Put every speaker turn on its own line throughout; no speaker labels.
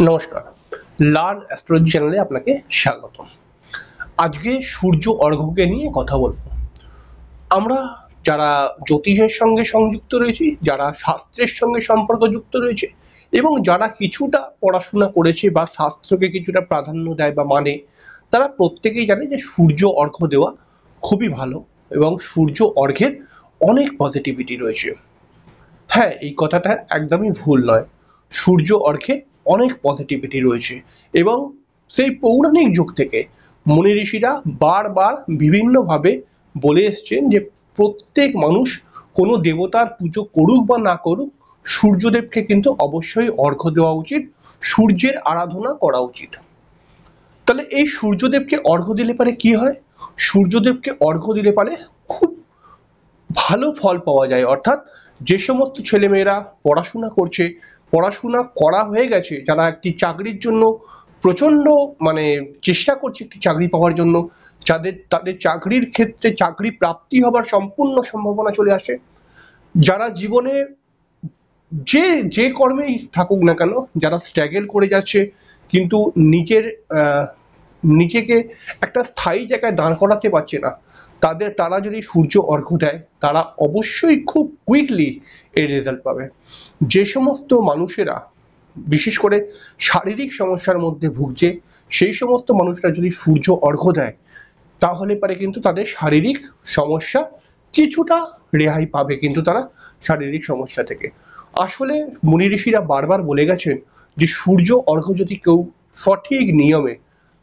নমস্কার, learn astrology চ্যানেলে আপনাকে স্বাগত। আজকে সূর্য অর্ঘ্যকে নিয়ে কথা বলবো। আমরা যারা জ্যোতিষের সঙ্গে সংযুক্ত রয়েছি, যারা শাস্ত্রের সঙ্গে সম্পর্কযুক্ত রয়েছে এবং যারা কিছুটা পড়াশোনা করেছে বা শাস্ত্রকে কিছুটা প্রাধান্য দেয় বা মানে, তারা প্রত্যেকেই জানে যে সূর্য অর্ঘ্য দেওয়া খুবই ভালো এবং সূর্য অর্ঘ্যের অনেক পজিটিভিটি রয়েছে। হ্যাঁ, এই কথাটা একদমই ভুল নয়। সূর্য অর্ঘ্যের অনেক পজিটিভিটি রয়েছে এবং সেই পৌরাণিক যুগ থেকে মুনি ঋষিরা বারবার বিভিন্নভাবে বলে এসছেন যে প্রত্যেক মানুষ কোনো দেবতার পুজো করুক বা না করুক, সূর্যদেবকে কিন্তু অবশ্যই অর্ঘ্য দেওয়া উচিত, সূর্যের আরাধনা করা উচিত। তাহলে এই সূর্যদেবকে অর্ঘ্য দিলে পারে কি হয়? সূর্যদেবকে অর্ঘ্য দিলে পারে খুব ভালো ফল পাওয়া যায়। অর্থাৎ যে সমস্ত ছেলেমেয়েরা পড়াশোনা করছে, পড়াশোনা করা হয়ে গেছে, যারা একটি চাকরির জন্য প্রচণ্ড চেষ্টা করছে একটি চাকরি পাওয়ার জন্য, তাদের চাকরির ক্ষেত্রে চাকরি প্রাপ্তি হবার সম্পূর্ণ সম্ভাবনা চলে আসে। যারা জীবনে যে কর্মেই থাকুক না কেন, যারা স্ট্রাগল করে যাচ্ছে কিন্তু নিজেকে একটা স্থায়ী জায়গায় দাঁড় করাতে পারছে না, তারা যদি সূর্য অর্ঘ্য দেয়, তারা অবশ্যই খুব কুইকলি এই রেজাল্ট পাবে। যে সমস্ত মানুষেরা বিশেষ করে শারীরিক সমস্যার মধ্যে ভুগছে, সেই সমস্ত মানুষরা যদি সূর্য অর্ঘ্য দেয়, তাহলে পারে কিন্তু তাদের শারীরিক সমস্যা কিছুটা রেহাই পাবে, কিন্তু তারা শারীরিক সমস্যা থেকে। আসলে মুনি ঋষিরা বারবার বলে গেছেন যে সূর্য অর্ঘ্য যদি কেউ সঠিক নিয়মে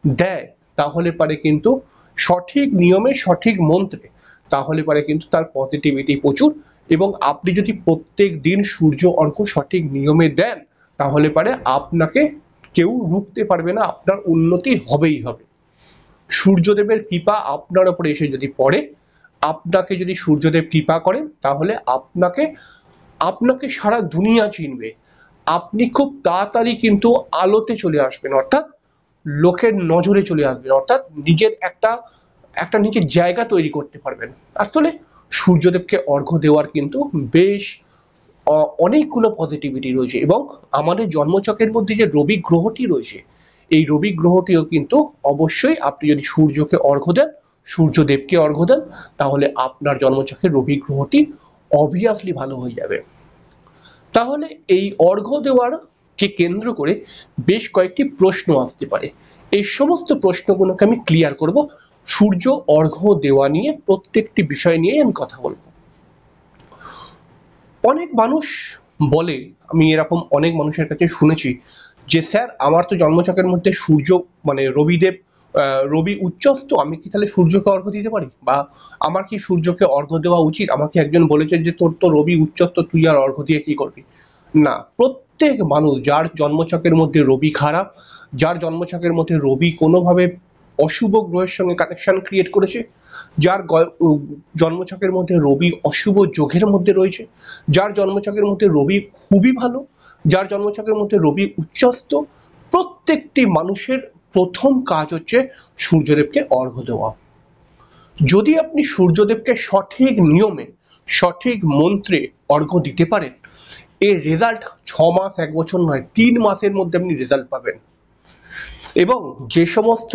দেয়, তাহলে পারে কিন্তু সঠিক নিয়মে সঠিক মন্ত্রে, তাহলে পারে কিন্তু তার পজিটিভিটি প্রচুর। এবং আপনি যদি প্রত্যেক দিন সূর্য অর্ঘ্য সঠিক নিয়মে দেন, তাহলে পারে আপনাকে কেউ রুখতে পারবে না, আপনার উন্নতি হবেই হবে। সূর্যদেবের কৃপা আপনার উপরে এসে যদি পড়ে, আপনাকে যদি সূর্যদেব কৃপা করেন, তাহলে আপনাকে সারা দুনিয়া চিনবে। আপনি খুব তাড়াতাড়ি কিন্তু আলোতে চলে আসবেন, অর্থাৎ লোকের নজরে চলে আসবেন, অর্থাৎ নিজের একটা নিজের জায়গা তৈরি করতে পারবেন। আসলে সূর্যদেবকে অর্ঘ্য দেওয়ার কিন্তু বেশ অনেকগুলো পজিটিভিটি রয়েছে এবং আমাদের জন্মচক্রের মধ্যে যে রবি গ্রহটি রয়েছে, এই রবি গ্রহটিও কিন্তু অবশ্যই, আপনি যদি সূর্যকে অর্ঘ্য দেন, সূর্যদেবকে অর্ঘ্য দেন, তাহলে আপনার জন্মচক্রের রবি গ্রহটি অবভিয়াসলি ভালো হয়ে যাবে। তাহলে এই অর্ঘ্য দেওয়ার কে কেন্দ্র করে বেশ কয়েকটি প্রশ্ন আসতে পারে। এই সমস্ত প্রশ্নগুলোকে আমি ক্লিয়ার করব। সূর্য অর্ঘ্য দেওয়া নিয়ে প্রত্যেকটি বিষয় নিয়ে আমি কথা বলবো। অনেক মানুষ বলে, আমি এরকম অনেক মানুষের কাছে শুনেছি যে স্যার, আমার তো জন্মছকের মধ্যে সূর্য রবি উচ্চস্থ, আমি কি তাহলে সূর্যকে অর্ঘ্য দিতে পারি? বা আমার কি সূর্যকে অর্ঘ্য দেওয়া উচিত? আমাকে একজন বলেছে যে তোর তো রবি উচ্চস্থ, তুই আর অর্ঘ্য দিয়ে কি করবি? না, প্রত্যেক মানুষ যার জন্মছকের মধ্যে রবি খারাপ, যার জন্মছকের মধ্যে রবি কোনোভাবে অশুভ গ্রহের সঙ্গে কানেকশন ক্রিয়েট করেছে, যার জন্মছকের মধ্যে রবি অশুভ যোগের মধ্যে রয়েছে, যার জন্মছকের মধ্যে রবি খুবই ভালো, যার জন্মছকের মধ্যে রবি উচ্চস্থ, প্রত্যেকটি মানুষের প্রথম কাজ হচ্ছে সূর্যদেবকে অর্ঘ্য দেওয়া। যদি আপনি সূর্যদেবকে সঠিক নিয়মে সঠিক মন্ত্রে অর্ঘ্য দিতে পারেন, এর রেজাল্ট 6 মাস 1 বছর নয়, 3 মাসের মধ্যে আপনি রেজাল্ট পাবেন। এবং যে সমস্ত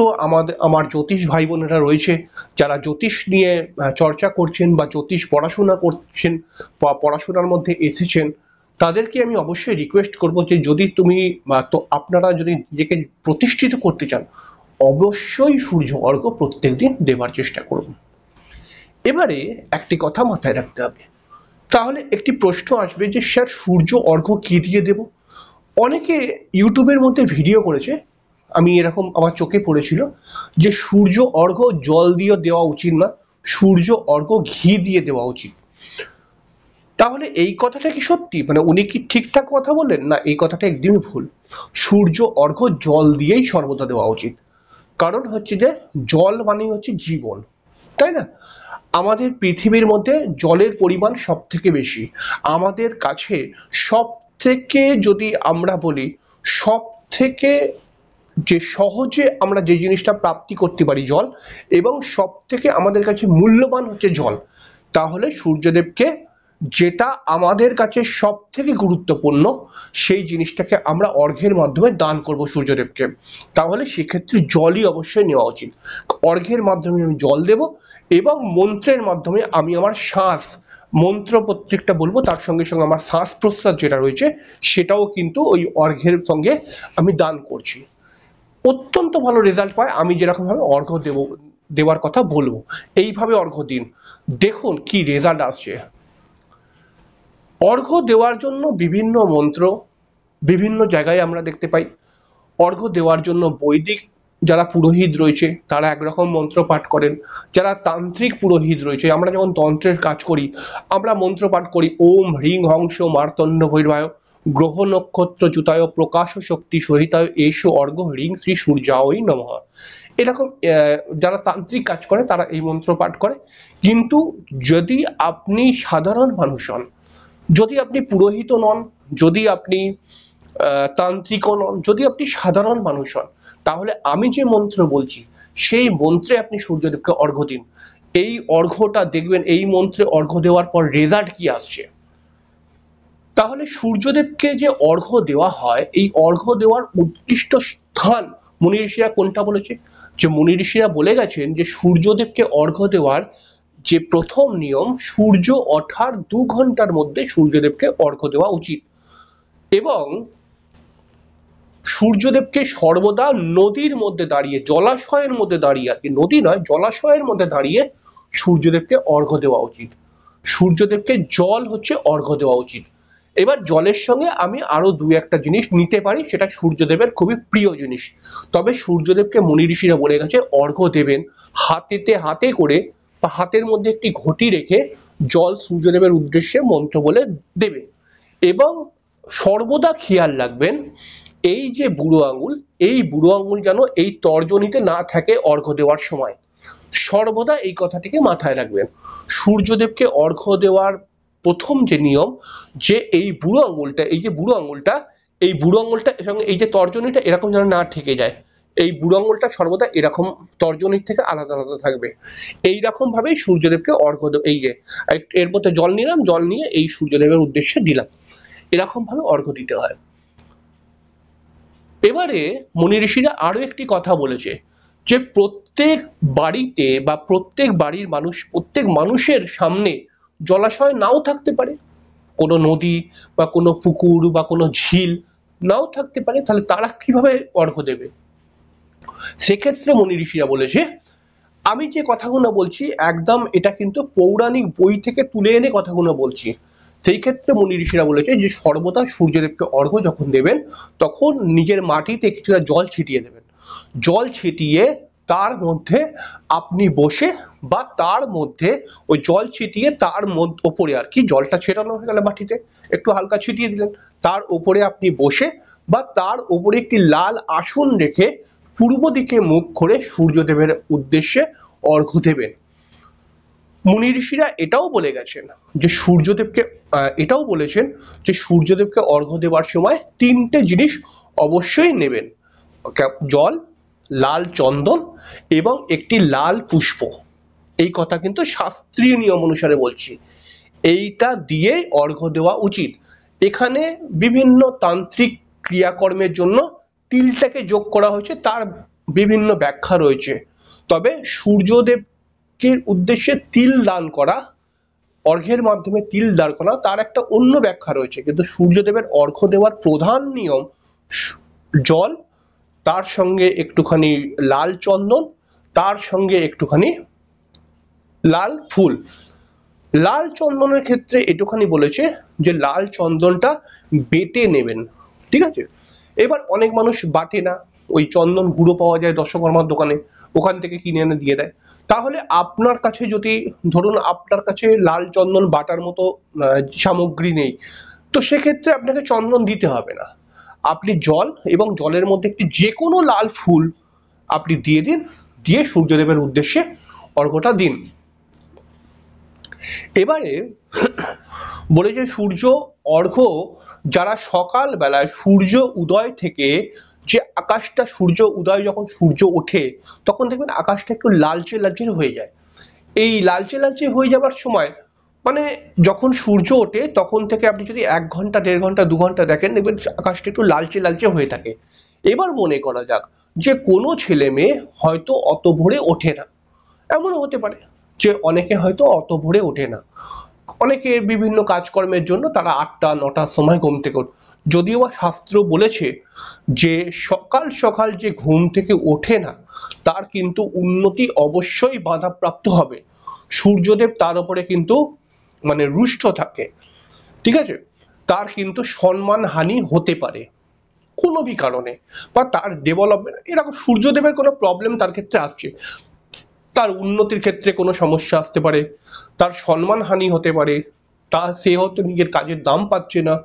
আমার জ্যোতিষ ভাই বোনেরা রয়েছে, যারা জ্যোতিষ নিয়ে চর্চা করছেন বা জ্যোতিষ পড়াশোনা করছেন বা পড়াশোনার মধ্যে এসেছেন, তাদেরকে আমি অবশ্যই রিকোয়েস্ট করব যে যদি আপনারা যদি নিজেকে প্রতিষ্ঠিত করতে চান, অবশ্যই সূর্য অর্ঘ্য প্রত্যেকদিন দেবার চেষ্টা করুন। এবারে একটি কথা মাথায় রাখতে হবে। তাহলে একটি প্রশ্ন আসবে যে স্যার, সূর্য অর্ঘ্য কি দিয়ে দেব? অনেকে ইউটিউবের মধ্যে ভিডিও করেছে, আমি এরকম আমার চোখে পড়েছিল যে সূর্য অর্ঘ্য জল দিয়ে দেওয়া উচিত না, সূর্য অর্ঘ্য ঘি দিয়ে দেওয়া উচিত। তাহলে এই কথাটা কি সত্যি? উনি কি ঠিকঠাক কথা বললেন? না, এই কথাটা একদমই ভুল। সূর্য অর্ঘ্য জল দিয়েই সর্বদা দেওয়া উচিত। কারণ হচ্ছে যে জল মানে হচ্ছে জীবন, তাই না? আমাদের পৃথিবীর মধ্যে জলের পরিমাণ সব থেকে বেশি। আমাদের কাছে সব থেকে, যদি আমরা বলি, সব থেকে যে সহজে আমরা যে জিনিসটা প্রাপ্তি করতে পারি, জল, এবং সব থেকে আমাদের কাছে মূল্যবান হচ্ছে জল, তাহলে সূর্যদেবকে যেটা আমাদের কাছে সব থেকে গুরুত্বপূর্ণ, সেই জিনিসটাকে আমরা অর্ঘ্যের মাধ্যমে দান করব সূর্যদেবকে। তাহলে সেক্ষেত্রে জলই অবশ্যই নেওয়া উচিত। অর্ঘ্যের মাধ্যমে আমি জল দেব এবং মন্ত্রের মাধ্যমে আমি আমার শ্বাস, মন্ত্র প্রত্যেকটা বলবো, তার সঙ্গে সঙ্গে আমার শ্বাস প্রশ্বাস যেটা রয়েছে সেটাও কিন্তু ওই অর্ঘ্যের সঙ্গে আমি দান করছি। অত্যন্ত ভালো রেজাল্ট পায়। আমি যেরকম ভাবে অর্ঘ্য দেওয়ার কথা বলবো, এইভাবে অর্ঘ্য দিন, দেখুন কি রেজাল্ট আসছে। অর্ঘ্য দেওয়ার জন্য বিভিন্ন মন্ত্র বিভিন্ন জায়গায় আমরা দেখতে পাই। অর্ঘ্য দেওয়ার জন্য বৈদিক যারা পুরোহিত রয়েছে তারা একরকম মন্ত্র পাঠ করেন, যারা তান্ত্রিক পুরোহিত রয়েছে, আমরা যখন তন্ত্রের কাজ করি আমরা মন্ত্র পাঠ করি, ওম হ্রিং হংস মার্তণ্ড ভৈরবায় গ্রহ নক্ষত্র চ্যুতায় প্রকাশ শক্তি সহিতায় এসো অর্ঘ্য হ্রিং শ্রী সূর্যায় নমঃ। এরকম যারা তান্ত্রিক কাজ করে তারা এই মন্ত্র পাঠ করে। কিন্তু যদি আপনি সাধারণ মানুষ হন, যদি আপনি পুরোহিত নন, যদি আপনি তান্ত্রিকও নন, যদি আপনি সাধারণ মানুষ হন, তাহলে আমি যে মন্ত্র বলছি সেই মন্ত্রে আপনি সূর্যদেবকে অর্ঘ্য দিন। এই অর্ঘ্যটা দেখবেন, এই মন্ত্রে অর্ঘ্য দেওয়ার পর রেজাল্ট কি আসছে। তাহলে সূর্যদেবকে যে অর্ঘ্য দেওয়া হয়, এই অর্ঘ্য দেওয়ার উৎকৃষ্ট স্থান মুনি ঋষিরা কোনটা বলেছে, যে মুনি ঋষিরা বলে গেছেন যে সূর্যদেবকে অর্ঘ্য দেওয়ার যে প্রথম নিয়ম, সূর্য ওঠার 2 ঘন্টার মধ্যে সূর্যদেবকে অর্ঘ্য দেওয়া উচিত এবং সূর্যদেবকে সর্বদা নদীর মধ্যে দাঁড়িয়ে, জলাশয়ের মধ্যে দাঁড়িয়ে, আর কি নদী নয় জলাশয়ের মধ্যে দাঁড়িয়ে সূর্যদেবকে অর্ঘ্য দেওয়া উচিত। সূর্যদেবকে জল হচ্ছে অর্ঘ্য দেওয়া উচিত। এবার জলের সঙ্গে আমি আরো 2-1টা জিনিস নিতে পারি, সেটা সূর্যদেবের খুবই প্রিয় জিনিস। তবে সূর্যদেবকে মুনি ঋষিরা বলে গেছে অর্ঘ্য দেবেন হাতে করে বা হাতের মধ্যে একটি ঘটি রেখে জল সূর্যদেবের উদ্দেশ্যে মন্ত্র বলে দেবে। এবং সর্বদা খেয়াল রাখবেন এই যে বুড়ো আঙুল, এই বুড়ো আঙুল যেন এই তর্জনীতে না থাকে অর্ঘ্য দেওয়ার সময়। সর্বদা এই কথাটিকে মাথায় রাখবেন। সূর্যদেবকে অর্ঘ্য দেওয়ার প্রথম যে নিয়ম, যে এই বুড়ো আঙুলটা, এই যে বুড়ো আঙুলটা, এই বুড়ো আঙুলটা সঙ্গে এই যে তর্জনীটা এরকম যেন না ঠেকে যায়। এই বুড়ো আঙুলটা সর্বদা এরকম তর্জনীর থেকে আলাদা আলাদা থাকবে। এইরকম ভাবেই সূর্যদেবকে অর্ঘ্য দেব। এই যে এর মধ্যে জল নিলাম, জল নিয়ে এই সূর্যদেবের উদ্দেশ্যে দিলাম, এরকম ভাবে অর্ঘ্য দিতে হয়। এবারে মুনি ঋষিরা আরো একটি কথা বলেছে, যে প্রত্যেক বাড়িতে বা প্রত্যেক বাড়ির মানুষ, প্রত্যেক মানুষের সামনে জলাশয় নাও থাকতে পারে, কোনো নদী বা কোনো পুকুর বা কোনো ঝিল নাও থাকতে পারে, তাহলে তারা কিভাবে অর্ঘ্য দেবে। সেক্ষেত্রে মুনি ঋষিরা বলেছে, আমি যে কথাগুলো বলছি একদম এটা কিন্তু পৌরাণিক বই থেকে তুলে এনে কথাগুলো বলছি। সেই ক্ষেত্রে মুনি ঋষিরা বলেছে যে সর্বদা সূর্যদেবকে অর্ঘ্য যখন দেবেন তখন নিজের মাটিতে কিছুটা জল ছিটিয়ে দেবেন। জল ছিটিয়ে তার মধ্যে আপনি বসে বা তার মধ্যে ওই জল ছিটিয়ে তার ওপরে, আর কি জলটা ছেটানো হয়ে গেল মাটিতে, একটু হালকা ছিটিয়ে দিলেন, তার উপরে আপনি বসে বা তার উপরে একটি লাল আসন রেখে পূর্ব দিকে মুখ করে সূর্যদেবের উদ্দেশ্যে অর্ঘ্য দেবেন। মুনি ঋষিরা এটাও বলে গেছেন যে সূর্যদেবকে এটাও বলেছেন যে সূর্যদেবকে অর্ঘ্য দেওয়ার সময় 3টে জিনিস অবশ্যই নেবেন, জল, লাল চন্দন এবং একটি লাল পুষ্প। এই কথা কিন্তু শাস্ত্রীয় নিয়ম অনুসারে বলছি, এইটা দিয়ে অর্ঘ্য দেওয়া উচিত। এখানে বিভিন্ন তান্ত্রিক ক্রিয়াকর্মের জন্য তিলটাকে যোগ করা হয়েছে, তার বিভিন্ন ব্যাখ্যা রয়েছে। তবে সূর্যদেবকে উদ্দেশ্যে তিল দান করা, অর্ঘ্যের মাধ্যমে তিল দান করা, তার একটা অন্য ব্যাখ্যা রয়েছে। কিন্তু সূর্যদেবের অর্ঘ্য দেওয়ার প্রধান নিয়ম জল, তার সঙ্গে একটুখানি লাল চন্দন, তার সঙ্গে একটুখানি লাল ফুল। লাল চন্দনের ক্ষেত্রে একটুখানি বলেছে যে লাল চন্দনটা বেটে নেবেন, ঠিক আছে। এবার অনেক মানুষ বাটে না, ওই চন্দন গুঁড়ো পাওয়া যায় দশকর্মার দোকানে, ওখান থেকে কিনে এনে দিয়ে দেয়। তাহলে আপনার কাছে যদি ধরুন আপনার কাছে লাল চন্দন বাটার মতো সামগ্রী নেই, তো সেক্ষেত্রে আপনাকে চন্দন দিতে হবে না, আপনি জল এবং জলের মধ্যে একটি যে কোনো লাল ফুল আপনি দিয়ে দিন, দিয়ে সূর্যদেবের উদ্দেশ্যে অর্ঘ্যটা দিন। এবারে বলে যে সূর্য অর্ঘ্য যারা সকাল বেলায় সূর্য উদয় থেকে, যে আকাশটা সূর্য উদয় যখন সূর্য ওঠে তখন দেখবেন আকাশটা একটু লালচে লালচে হয়ে যায়। এই লালচে লালচে হয়ে যাবার সময় মানে যখন সূর্য ওঠে তখন থেকে আপনি যদি 1 ঘন্টা 1.5 ঘন্টা 2 ঘন্টা দেখেন, দেখবেন আকাশটা একটু লালচে লালচে হয়ে থাকে। এবার মনে করা যাক যে কোনো ছেলে মেয়ে হয়তো অত ভোরে ওঠে না, এমনও হতে পারে যে অনেকে হয়তো অত ভোরে ওঠে না, অনেকে বিভিন্ন কাজকর্মের জন্য তারা 8টা 9টার সময় ঘুম থেকে ওঠে। যদিও বা শাস্ত্র বলেছে যে সকাল সকাল যে ঘুম থেকে ওঠে না তার কিন্তু উন্নতি অবশ্যই বাধাপ্রাপ্ত হবে, সূর্যদেব তার উপরে কিন্তু মানে রুষ্ট থাকে, ঠিক আছে, তার কিন্তু সম্মান হানি হতে পারে কোনো বি কারণে, বা তার ডেভেলপমেন্ট এরকম সূর্যদেবের কোনো প্রবলেম তার ক্ষেত্রে আসছে, তার উন্নতির ক্ষেত্রে কোনো সমস্যা আসতে পারে, তার সম্মান হানি হতে পারে, সে হয়তো নিজের কাজের দাম পাচ্ছে না,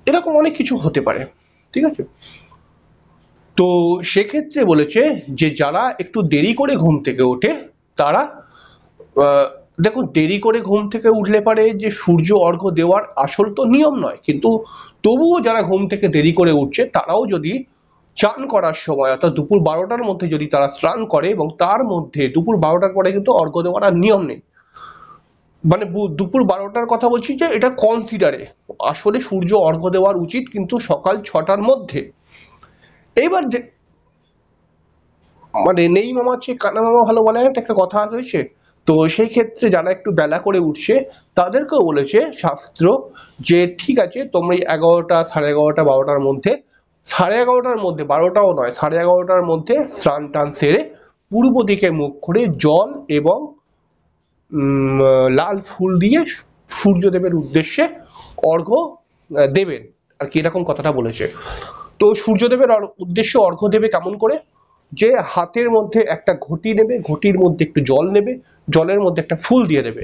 এরকম অনেক কিছু হতে পারে, ঠিক আছে। তো সেক্ষেত্রে বলেছে যে যারা একটু দেরি করে ঘুম থেকে ওঠে তারা দেখুন, দেরি করে ঘুম থেকে উঠলে পারে যে সূর্য অর্ঘ্য দেওয়ার আসল তো নিয়ম নয়, কিন্তু তবুও যারা ঘুম থেকে দেরি করে উঠছে তারাও যদি চান করার সময় অর্থাৎ দুপুর 12টার মধ্যে যদি তারা স্নান করে, এবং তার মধ্যে দুপুর 12টার পরে কিন্তু অর্ঘ্য দেওয়ার আর নিয়ম নেই, মানে দুপুর 12টার কথা বলছি যে এটা কনসিডারে, আসলে সূর্য অর্ঘ্য দেওয়ার উচিত কিন্তু সকাল 6টার মধ্যে। এইবার যে মানে নেই মামা চেয়ে কানা মামা ভালো বলে একটা কথা রয়েছে, তো সেই ক্ষেত্রে যারা একটু বেলা করে উঠছে তাদেরকেও বলেছে শাস্ত্র যে ঠিক আছে তোমরা 11টা 11:30 12টার মধ্যে, 11:30টার মধ্যে 12টাও নয় 11:30টার মধ্যে স্নান টান সেরে পূর্ব দিকে মুখ করে জল এবং লাল ফুল দিয়ে সূর্যদেবের উদ্দেশ্যে অর্ঘ্য দেবেন আর কি, এরকম কথাটা বলেছে। তো সূর্যদেবের উদ্দেশ্যে অর্ঘ্য দেবে কেমন করে, যে হাতের মধ্যে একটা ঘটি নেবে, ঘটির মধ্যে একটু জল নেবে, জলের মধ্যে একটা ফুল দিয়ে দেবে,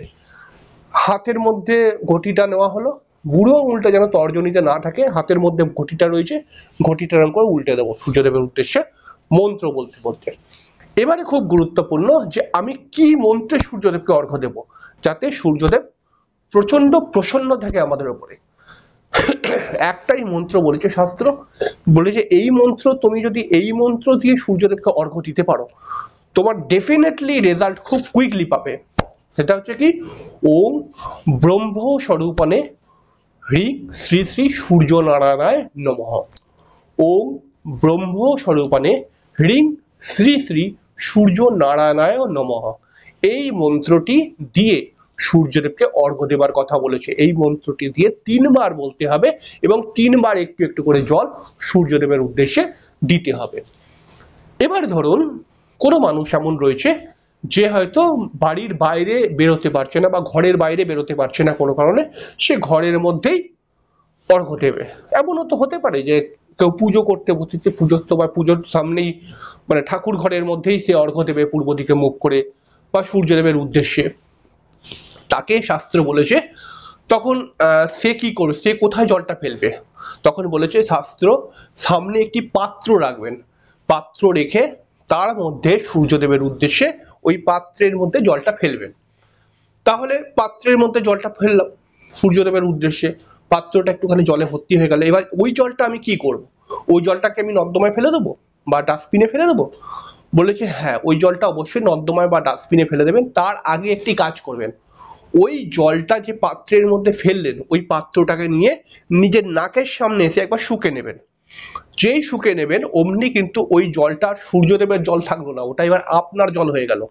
হাতের মধ্যে ঘটিটা নেওয়া হলো, বুড়ো আঙুলটা যেন তর্জনীতে না থাকে, হাতের মধ্যে ঘটিটা রয়েছে, ঘটিটা এরকম করে উল্টে দেবো সূর্যদেবের উদ্দেশ্যে মন্ত্র বলতে বলতে। এবারে খুব গুরুত্বপূর্ণ যে আমি কি মন্ত্রে সূর্যদেবকে অর্ঘ্য দেব যাতে সূর্যদেব প্রচন্ড প্রসন্ন থাকে আমাদের উপরে। একটাই মন্ত্র বলেছে শাস্ত্র, বলেছে এই মন্ত্র তুমি যদি এই মন্ত্র দিয়ে সূর্যদেবকে অর্ঘ্য দিতে পারো তোমার ডেফিনেটলি রেজাল্ট খুব কুইকলি পাবে। সেটা হচ্ছে কি, ওম ব্রহ্ম স্বরূপনে হ্রি শ্রী শ্রী সূর্য নারায়ণায় নমঃ। ওম ব্রহ্ম স্বরূপনে হ্রিং শ্রী শ্রী সূর্য নারায়ণায় নমঃ। এই মন্ত্রটি দিয়ে সূর্যদেবকে অর্ঘ্য দেবার কথা বলেছে, এই মন্ত্রটি দিয়ে 3বার বলতে হবে এবং 3বার একটু একটু করে জল সূর্যদেবের উদ্দেশ্যে দিতে হবে। এবার ধরুন কোনো মানুষ এমন রয়েছে যে হয়তো বাড়ির বাইরে বেরোতে পারছে না বা ঘরের বাইরে বেরোতে পারছে না কোনো কারণে, সে ঘরের মধ্যেই অর্ঘ্য দেবে। এমনও তো হতে পারে যে কেউ পুজো করতে বসেছে, পুজোর সময় পুজোর সামনেই মানে ঠাকুর ঘরের মধ্যেই সে অর্ঘ্য দেবে পূর্ব দিকে মুখ করে বা সূর্যদেবের উদ্দেশ্যে, তাকে শাস্ত্র বলেছে তখন সে কি করবে, সে কোথায় জলটা ফেলবে, তখন বলেছে শাস্ত্র সামনে একটি পাত্র রাখবেন, পাত্র রেখে তার মধ্যে সূর্যদেবের উদ্দেশ্যে ওই পাত্রের মধ্যে জলটা ফেলবেন। তাহলে পাত্রের মধ্যে জলটা ফেললাম সূর্যদেবের উদ্দেশ্যে, পাত্রটা একটুখানি জলে ভর্তি হয়ে গেল, এবার ওই জলটা আমি কি করব, ওই জলটাকে আমি নর্দমায় ফেলে দেবো বা ডাস্টবিনে ফেলে দেবো, বলেছে হ্যাঁ ওই জলটা অবশ্যই নর্দমায় বা ডাস্টবিনে ফেলে দেবেন, তার আগে একটি কাজ করবেন, ওই জলটা যে পাত্রের মধ্যে ফেললেন ওই পাত্রটাকে নিয়ে নিজের নাকের সামনে এসে একবার শুকে নেবেন, যেই শুকে নেবেন অমনি কিন্তু ওই জলটা সূর্যদেবের জল থাকলো না, ওটা এবার আপনার জল হয়ে গেল,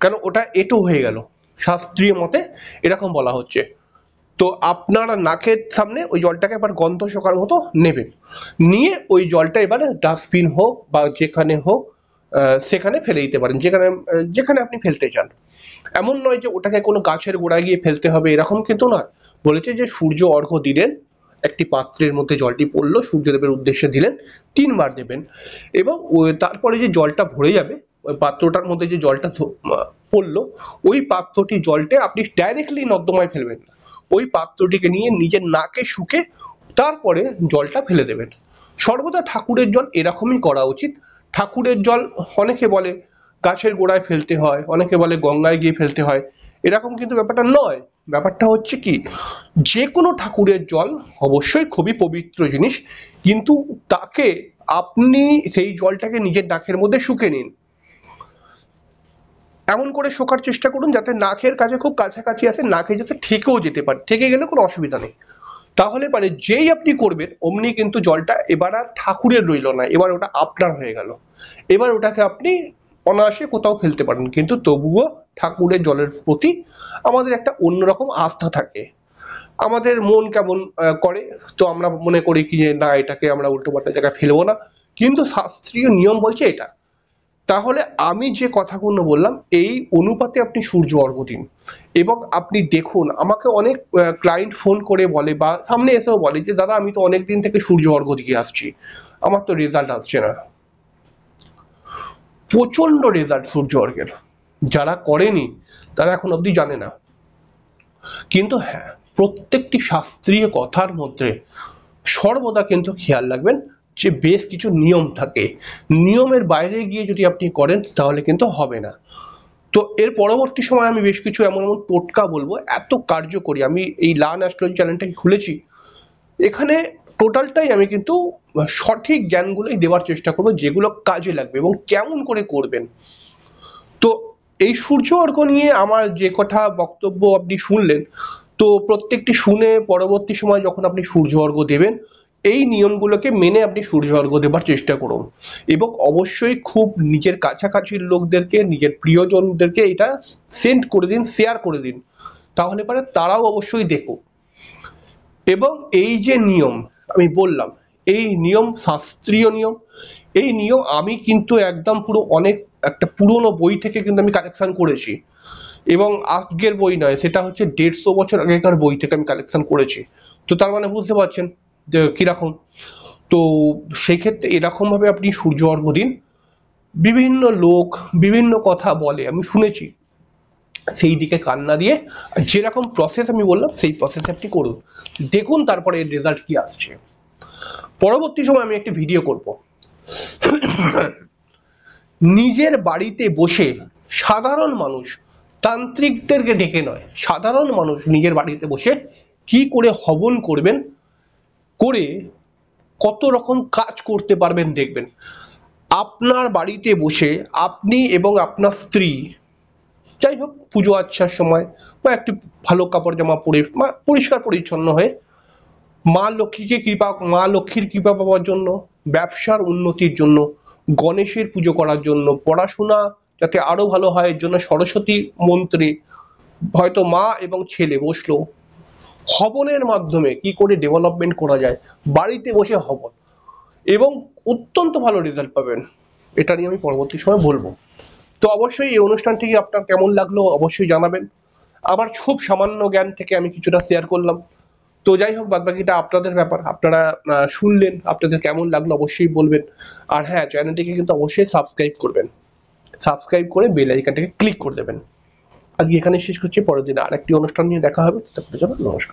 কেন ওটা এঁটো হয়ে গেল, শাস্ত্রীয় মতে এরকম বলা হচ্ছে। তো আপনার নাকের সামনে ওই জলটাকে এবার গন্ধ শোকার মতো নেবেন, নিয়ে ওই জলটা এবারে ডাস্টবিন হোক বা যেখানে হোক সেখানে ফেলে দিতে পারেন, যেখানে যেখানে আপনি ফেলতে চান। এমন নয় যে ওটাকে কোনো গাছের গোড়ায় গিয়ে ফেলতে হবে, এরকম কিন্তু নয়, বলেছে যে সূর্য অর্ঘ্য দিলেন, একটি পাত্রের মধ্যে জলটি পড়লো সূর্যদেবের উদ্দেশ্যে দিলেন, 3বার দেবেন, এবং তারপরে যে জলটা ভরে যাবে ওই পাত্রটার মধ্যে যে জলটা পড়লো ওই পাত্রটি জলটা আপনি ডাইরেক্টলি নর্দমায় ফেলবেন না, ওই পাত্রটিকে নিয়ে নিজের নাকে শুকে তারপরে জলটা ফেলে দেবেন। সর্বদা ঠাকুরের জল এরকমই করা উচিত। ঠাকুরের জল অনেকে বলে গাছের গোড়ায় ফেলতে হয়, অনেকে বলে গঙ্গায় গিয়ে ফেলতে হয়, এরকম কিন্তু ব্যাপারটা নয়। ব্যাপারটা হচ্ছে কি, যে কোনো ঠাকুরের জল অবশ্যই খুবই পবিত্র জিনিস, কিন্তু তাকে আপনি সেই জলটাকে নিজের নাকের মধ্যে শুকে নিন, এমন করে শোকার চেষ্টা করুন যাতে নাকের কাছে খুব কাছাকাছি আসে, নাকে যাতে ঠেকেও যেতে পারে, ঠেকে গেলে কোনো অসুবিধা নেই। তাহলে পারে যেই আপনি করবেন অমনি কিন্তু জলটা এবার আর ঠাকুরের রইল না, এবার ওটা আপনার হয়ে গেল। এবার ওটাকে আপনি অনায়াসে কোথাও ফেলতে পারেন, কিন্তু তবুও ঠাকুরের জলের প্রতি আমাদের একটা অন্যরকম আস্থা থাকে। আমাদের মন কেমন করে, তো আমরা মনে করি কি যে না, এটাকে আমরা উল্টোপাল্টা জায়গায় ফেলবো না, কিন্তু শাস্ত্রীয় নিয়ম বলছে এটা। তাহলে আমি যে কথাগুলো বললাম এই অনুপাতে আপনি সূর্য অর্ঘ্য দিন। এবং আপনি দেখুন, আমাকে অনেক ক্লায়েন্ট ফোন করে বলে বা সামনে এসেও বলে যে দাদা আমি তো অনেক দিন থেকে সূর্য অর্ঘ্য দিয়ে আসছি, আমার তো রেজাল্ট আসছে না। প্রচন্ড রেজাল্ট সূর্য অর্ঘ্যের, যারা করেনি তারা এখন অবধি জানে না। কিন্তু হ্যাঁ, প্রত্যেকটি শাস্ত্রীয় কথার মধ্যে সর্বদা কিন্তু খেয়াল রাখবেন যে বেশ কিছু নিয়ম থাকে, নিয়মের বাইরে গিয়ে যদি আপনি করেন তাহলে কিন্তু হবে না। তো এর পরবর্তী সময় আমি বেশ কিছু এমন এমন টোটকা বলবো, এত কার্যকরী। আমি এই লার্ন অ্যাস্ট্রোলজি চ্যানেলটাকে খুলেছি, এখানে টোটালটাই আমি কিন্তু সঠিক জ্ঞানগুলোই দেওয়ার চেষ্টা করবো যেগুলো কাজে লাগবে এবং কেমন করে করবেন। তো এই সূর্য অর্ঘ্য নিয়ে আমার যে কথা বক্তব্য আপনি শুনলেন, তো প্রত্যেকটি শুনে পরবর্তী সময় যখন আপনি সূর্য অর্ঘ্য দেবেন এই নিয়মগুলোকে মেনে আপনি সূর্য অর্ঘ্য দেবার চেষ্টা করুন। এবং অবশ্যই খুব নিজের কাছাকাছির লোকদেরকে, নিজের প্রিয়জনদেরকে এটা সেন্ড করে দিন, শেয়ার করে দিন, তাহলে পরে তারাও অবশ্যই দেখুক। এবং এই যে নিয়ম আমি বললাম, এই নিয়ম শাস্ত্রীয় নিয়ম। এই নিয়ম আমি কিন্তু একদম পুরো অনেক একটা পুরনো বই থেকে কিন্তু আমি কালেকশন করেছি, এবং আজকের বই নয়, সেটা হচ্ছে 150 বছর আগেকার বই থেকে আমি কালেকশন করেছি। তো তার মানে বুঝতে পারছেন যে কিরকম। তো সেক্ষেত্রে এরকম ভাবে আপনি সূর্য অর্ঘ্য দিন। বিভিন্ন লোক বিভিন্ন কথা বলে, আমি শুনেছি, সেই দিকে কান না দিয়ে যেরকম প্রসেস আমি বললাম সেই প্রসেসে আপনি করুন, দেখুন তারপরে এর রেজাল্ট কি আসছে। পরবর্তী সময় আমি একটি ভিডিও করব নিজের বাড়িতে বসে সাধারণ মানুষ, তান্ত্রিকদেরকে ডেকে নয়, সাধারণ মানুষ নিজের বাড়িতে বসে কি করে হবন করবেন, করে কত রকম কাজ করতে পারবেন দেখবেন। আপনার বাড়িতে বসে আপনি এবং আপনার স্ত্রী, যাই হোক পুজো আচ্ছার সময় বা একটি ভালো কাপড় জামা পরে পরিষ্কার পরিচ্ছন্ন হয়ে মা লক্ষ্মীর কৃপা পাওয়ার জন্য, ব্যবসার উন্নতির জন্য, গণেশের পুজো করার জন্য, পড়াশোনা যাতে আরো ভালো হয় এর জন্য সরস্বতী মন্ত্রে হয়তো মা এবং ছেলে বসলো, হবনের মাধ্যমে কি করে ডেভেলপমেন্ট করা যায় বাড়িতে বসে হবন, এবং অত্যন্ত ভালো রেজাল্ট পাবেন। এটা নিয়ে আমি পরবর্তী সময় বলবো। তো অবশ্যই এই অনুষ্ঠানটি আপনার কেমন লাগলো অবশ্যই জানাবেন। আমার খুব সামান্য জ্ঞান থেকে আমি কিছুটা শেয়ার করলাম। তো যাই হোক, বাদবাকিটা আপনাদের ব্যাপার, আপনারা শুনলেন, আপনাদের কেমন লাগলো অবশ্যই বলবেন। আর হ্যাঁ, চ্যানেলটিকে কিন্তু অবশ্যই সাবস্ক্রাইব করবেন, সাবস্ক্রাইব করে বেল আইকনটাকে ক্লিক করে দেবেন। আজকে এখানে শেষ করছি, পরের দিন আরেকটি অনুষ্ঠান নিয়ে দেখা হবে। ততক্ষণের জন্য নমস্কার।